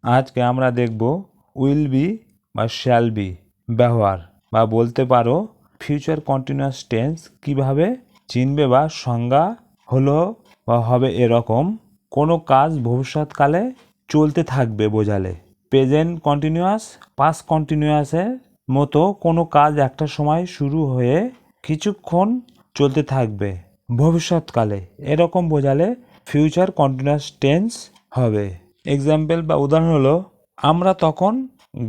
আজকে আমরা দেখব উইল বি বা শ্যাল বি ব্যবহার বা বলতে পারো ফিউচার কন্টিনিউয়াস টেন্স কিভাবে চিনবে বা সংজ্ঞা হলো বা হবে এরকম কোনো কাজ ভবিষ্যৎকালে চলতে থাকবে বোঝালে। প্রেজেন্ট কন্টিনিউয়াস পাস্ট কন্টিনিউয়াসের মতো কোনো কাজ একটা সময় শুরু হয়ে কিছুক্ষণ চলতে থাকবে ভবিষ্যৎকালে এরকম বোঝালে ফিউচার কন্টিনিউয়াস টেন্স হবে। এক্সাম্পল বা উদাহরণ হলো আমরা তখন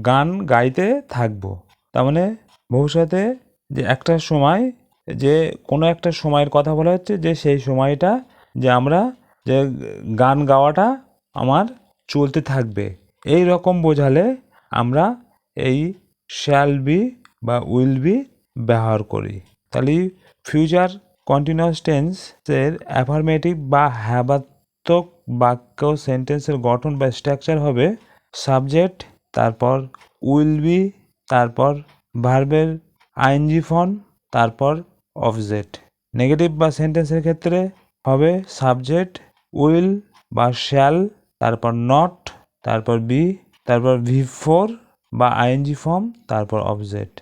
গান গাইতে থাকবো। তার মানে ভবিষ্যতে যে একটা সময় যে কোনো একটা সময়ের কথা বলা হচ্ছে যে সেই সময়টা যে আমরা যে গান গাওয়াটা আমার চলতে থাকবে এই রকম বোঝালে আমরা এই শ্যাল বি বা উইল বি ব্যবহার করি। তাহলে ফিউচার কন্টিনিউয়াস টেন্সের অ্যাফার্মেটিভ বা হ্যাবাত্মক বাক্য সেন্টেন্সের গঠন বা স্ট্রাকচার হবে সাবজেক্ট, তারপর উইল বি, তারপর ভার্বের আইএনজি ফর্ম, তারপর অবজেক্ট। নেগেটিভ বা সেন্টেন্সের ক্ষেত্রে হবে সাবজেক্ট উইল বা শ্যাল, তারপর নট, তারপর বি, তারপর V4 বা আইএনজি ফর্ম, তারপর অবজেক্ট।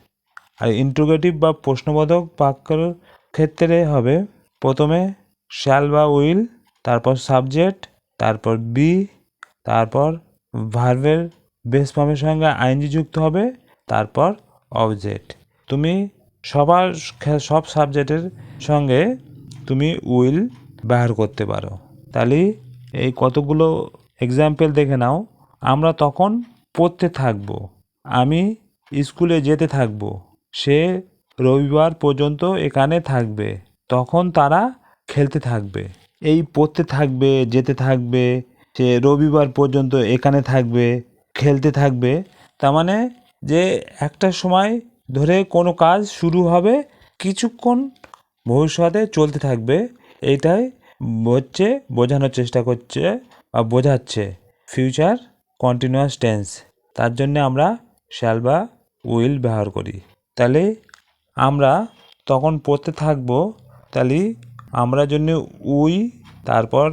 আর ইন্ট্রোগেটিভ বা প্রশ্নবোধক বাক্যের ক্ষেত্রে হবে প্রথমে শ্যাল বা উইল, তারপর সাবজেক্ট, তারপর বি, তারপর ভার্বের বেস ফর্মের সঙ্গে আইএনজি যুক্ত হবে, তারপর অবজেক্ট। তুমি সব সাবজেক্টের সঙ্গে তুমি উইল ব্যবহার করতে পারো। তাহলে এই কতগুলো এক্সাম্পল দেখে নাও। আমরা তখন পড়তে থাকবো, আমি স্কুলে যেতে থাকবো, সে রবিবার পর্যন্ত এখানে থাকবে, তখন তারা খেলতে থাকবে। এই পড়তে থাকবে, যেতে থাকবে, সে রবিবার পর্যন্ত এখানে থাকবে, খেলতে থাকবে, তার মানে যে একটা সময় ধরে কোনো কাজ শুরু হবে কিছুক্ষণ ভবিষ্যতে চলতে থাকবে, এইটাই হচ্ছে বোঝানোর চেষ্টা করছে বা বোঝাচ্ছে ফিউচার কন্টিনিউয়াস টেন্স। তার জন্য আমরা শ্যাল বা উইল ব্যবহার করি। তাহলে আমরা তখন পড়তে থাকবো, তাহলে আমরা জন্য উই, তারপর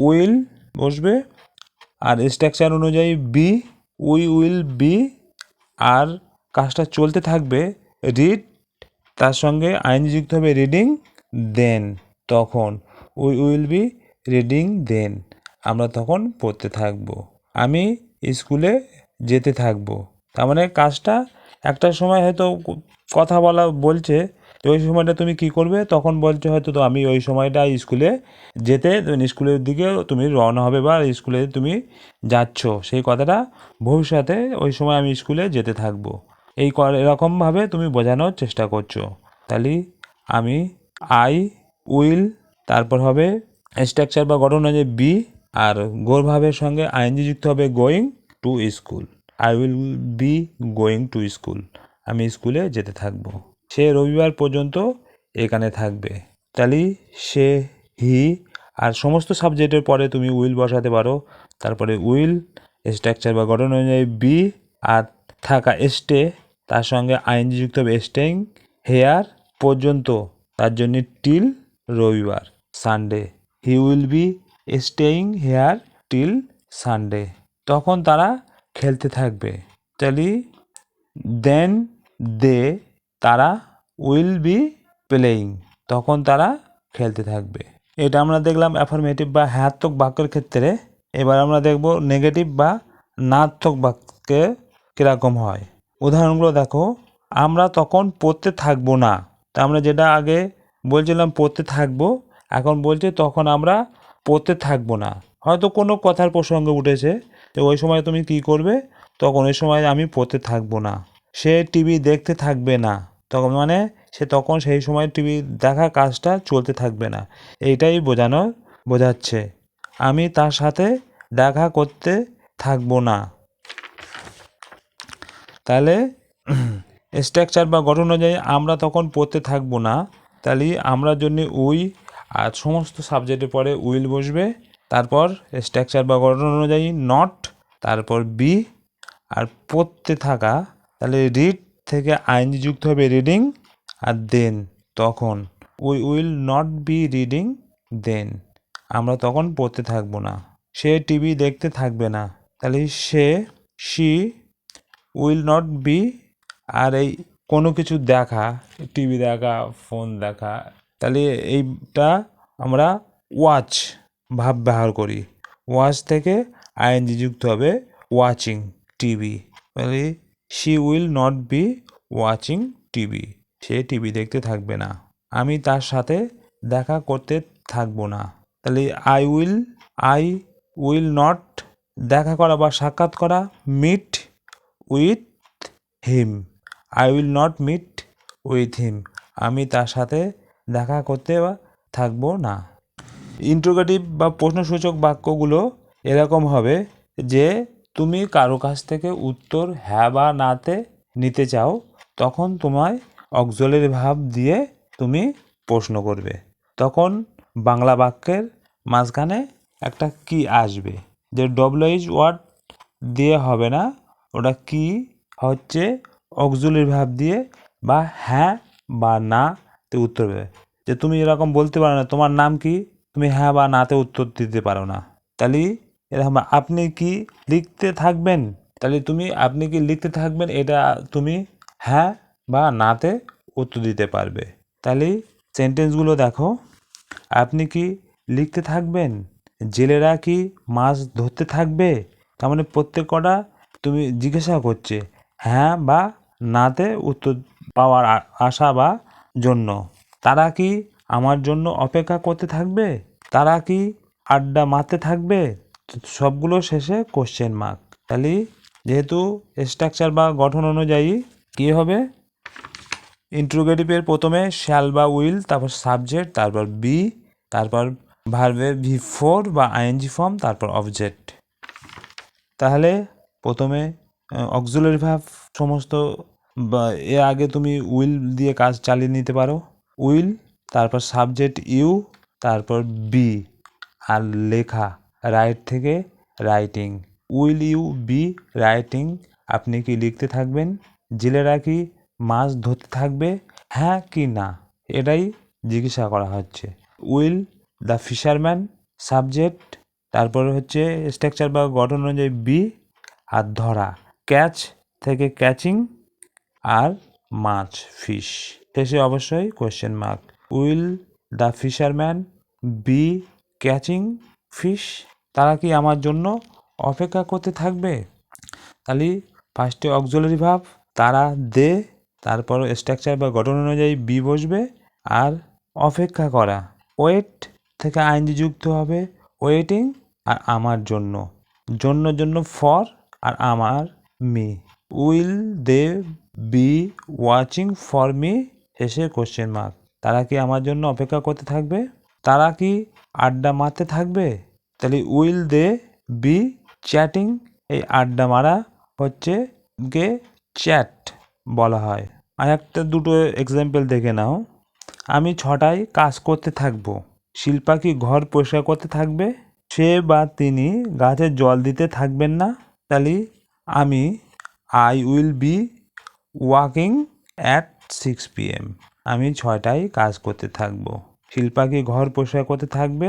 উইল বসবে, আর স্ট্রাকচার অনুযায়ী বি, উইল বি, আর কাজটা চলতে থাকবে রিড, তার সঙ্গে আইএনজি যুক্ত হবে রিডিং, দেন তখন উইল বি রিডিং, দেন আমরা তখন পড়তে থাকবো, আমি স্কুলে যেতে থাকবো। তার মানে কাজটা একটা সময় হয়তো কথা বলছে, তো ওই সময়টা তুমি কি করবে, তখন বলছে হয়তো তো আমি ওই সময়টা স্কুলে যেতে, স্কুলের দিকে তুমি রওনা হবে বা স্কুলে তুমি যাচ্ছ, সেই কথাটা ভবিষ্যতে ওই সময় আমি স্কুলে যেতে থাকবো, এরকমভাবে তুমি বোঝানোর চেষ্টা করছো। তাহলে আমি আই উইল, তারপর হবে স্ট্রাকচার বা গঠন অনুযায়ী বি, আর ভার্বের সঙ্গে আইএনজি যুক্ত হবে going to school, I will be going to school, আমি স্কুলে যেতে থাকবো, সে রবিবার পর্যন্ত এখানে থাকবে। তাহলে সে, হি, আর সমস্ত সাবজেক্টের পরে তুমি উইল বসাতে পারো, তারপরে উইল স্ট্রাকচার বা গঠন অনুযায়ী বি, আর থাকা স্টে, তার সঙ্গে আইএনজি যুক্ত হবে স্টেইং হেয়ার পর্যন্ত, তার জন্য টিল রবিবার Sunday, he will be staying here till Sunday, তখন তারা খেলতে থাকবে। তাহলে দেন দে, তারা উইল বি প্লেয়িং, তখন তারা খেলতে থাকবে। এটা আমরা দেখলাম অ্যাফার্মেটিভ বা হ্যাত্মক বাক্যের ক্ষেত্রে। এবার আমরা দেখব নেগেটিভ বা নাত্মক বাক্যে কীরকম হয়। উদাহরণগুলো দেখো, আমরা তখন পড়তে থাকবো না, তা আমরা যেটা আগে বলছিলাম পড়তে থাকবো, এখন বলছে তখন আমরা পড়তে থাকবো না, হয়তো কোনো কথার প্রসঙ্গ উঠেছে, তো ওই সময় তুমি কি করবে, তখন ওই সময় আমি পড়তে থাকবো না। সে টিভি দেখতে থাকবে না, তখন মানে সে তখন সেই সময় টিভি দেখা কাজটা চলতে থাকবে না, এইটাই বোঝাচ্ছে। আমি তার সাথে দেখা করতে থাকবো না। তাহলে স্ট্রাকচার বা গঠন অনুযায়ী আমরা তখন পড়তে থাকবো না, তাহলে আমরা জন্য উই, আর সমস্ত সাবজেক্টের পরে উইল বসবে, তারপর স্ট্রাকচার বা গঠন অনুযায়ী নট, তারপর বি, আর পড়তে থাকা, তাহলে রিড থেকে আইএনজি যুক্ত হবে রিডিং, আর দেন তখন we will not be reading then, আমরা তখন পড়তে থাকবো না। সে টিভি দেখতে থাকবে না, তাহলে শি উইল নট বি, আর এই কোনো কিছু দেখা, টিভি দেখা, ফোন দেখা, তাহলে এইটা আমরা ওয়াচ ভাব ব্যবহার করি। ওয়াচ থেকে আইএনজি যুক্ত হবে ওয়াচিং টিভি। তাহলে she will not be watching TV, say TV দেখতে থাকবে না। আমি তার সাথে দেখা করতে থাকবো না। তাহলে আই উইল নট দেখা করা বা সাক্ষাৎ করা, meet with him. I will not meet with him, আমি তার সাথে দেখা করতে থাকবো না। ইন্টারোগেটিভ বা প্রশ্নসূচক বাক্যগুলো এরকম হবে যে তুমি কারো কাছ থেকে উত্তর হ্যাঁ বা নাতে নিতে চাও, তখন তোমায় অক্সিলারি ভার্ব দিয়ে তুমি প্রশ্ন করবে। তখন বাংলা বাক্যের মাঝখানে একটা কি আসবে, যে ডব্লিউএইচ ওয়ার্ড দিয়ে হবে না, ওটা কি হচ্ছে অক্সিলারি ভার্ব দিয়ে বা হ্যাঁ বা না তে উত্তর দেবে। যে তুমি এরকম বলতে পারো না তোমার নাম কি, তুমি হ্যাঁ বা নাতে উত্তর দিতে পারো না। তাহলে এরকম আপনি কি লিখতে থাকবেন, তাহলে তুমি আপনি কি লিখতে থাকবেন, এটা তুমি হ্যাঁ বা নাতে উত্তর দিতে পারবে। তাহলে সেন্টেন্সগুলো দেখো, আপনি কি লিখতে থাকবেন, জেলেরা কি মাছ ধরতে থাকবে। তার মানে প্রত্যেক কটা তুমি জিজ্ঞাসা করছে হ্যাঁ বা নাতে উত্তর পাওয়ার আশা বা জন্য। তারা কি আমার জন্য অপেক্ষা করতে থাকবে, তারা কি আড্ডা মারতে থাকবে, সবগুলো শেষে কোশ্চেন মার্ক। তাহলে যেহেতু স্ট্রাকচার বা গঠন অনুযায়ী কী হবে, ইন্টারোগেটিভের প্রথমে শ্যাল বা উইল, তারপর সাবজেক্ট, তারপর বি, তারপর ভার্বের V4 বা আইএনজি ফর্ম, তারপর অবজেক্ট। তাহলে প্রথমে অক্সিলারি ভার্ব সমস্ত, বা এর আগে তুমি উইল দিয়ে কাজ চালিয়ে নিতে পারো। উইল, তারপর সাবজেক্ট ইউ, তারপর বি, আর লেখা রাইট থেকে writing. Will you be writing, আপনি কি লিখতে থাকবেন, জেলেরা কি মাছ ধরতে থাকবে, হ্যাঁ কি না, এটাই জিজ্ঞাসা করা হচ্ছে। উইল দ্য ফিশারম্যান সাবজেক্ট, তারপরে হচ্ছে স্ট্রাকচার বা গঠন অনুযায়ী বি, আর ধরা ক্যাচ থেকে ক্যাচিং, আর মাছ ফিশ, শেষে অবশ্যই question mark. Will the fisherman be catching fish, তারা কি আমার জন্য অপেক্ষা করতে থাকবে। তাহলে ফার্স্টে অক্সিলারি ভার্ব তারা দে, তারপর স্ট্রাকচার বা গঠন অনুযায়ী বি বসবে, আর অপেক্ষা করা ওয়েট থেকে আইনজি যুক্ত হবে ওয়েটিং, আর আমার জন্য জন্য ফর, আর আমার me. Will they be watching for me, শেষে কোশ্চেন মার্ক। তারা কি আমার জন্য অপেক্ষা করতে থাকবে, তারা কি আড্ডা মারতে থাকবে। তাহলে উইল দে বি চ্যাটিং, এই আড্ডা মারা হচ্ছে গে চ্যাট বলা হয়। আর একটা দুটো এক্সাম্পল দেখে নাও। আমি 6টায় কাজ করতে থাকবো, শিল্পা কি ঘর পরিষ্কার করতে থাকবে, সে বা তিনি গাছে জল দিতে থাকবেন না। তাহলে I will be walking at 6 PM, আমি 6টায় কাজ করতে থাকবো। শিল্পা কি ঘর পরিষ্কার করতে থাকবে,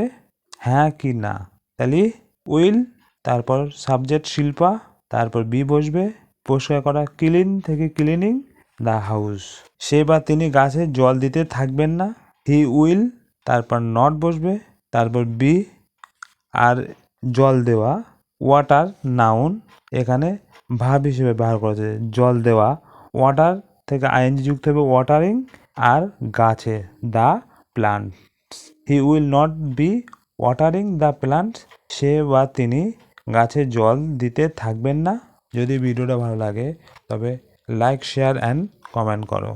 হ্যাঁ কি না। তাহলে উইল, তারপর সাবজেক্ট শিল্পা, তারপর বি বসবে, পরিষ্কার করা ক্লিন থেকে ক্লিনিং দ্য হাউস। সে বা তিনি গাছে জল দিতে থাকবেন না, হি উইল, তারপর নট বসবে, তারপর বি, আর জল দেওয়া ওয়াটার নাউন, এখানে ভার্ব হিসেবে ব্যবহার করা হয়েছে। জল দেওয়া ওয়াটার থেকে আইএনজি যুক্ত হবে ওয়াটারিং, আর গাছে the plant. He will not be watering the plant, সে বা তিনি গাছে জল দিতে থাকবেন না। যদি ভিডিওটা ভালো লাগে তবে লাইক, শেয়ার অ্যান্ড কমেন্ট করো।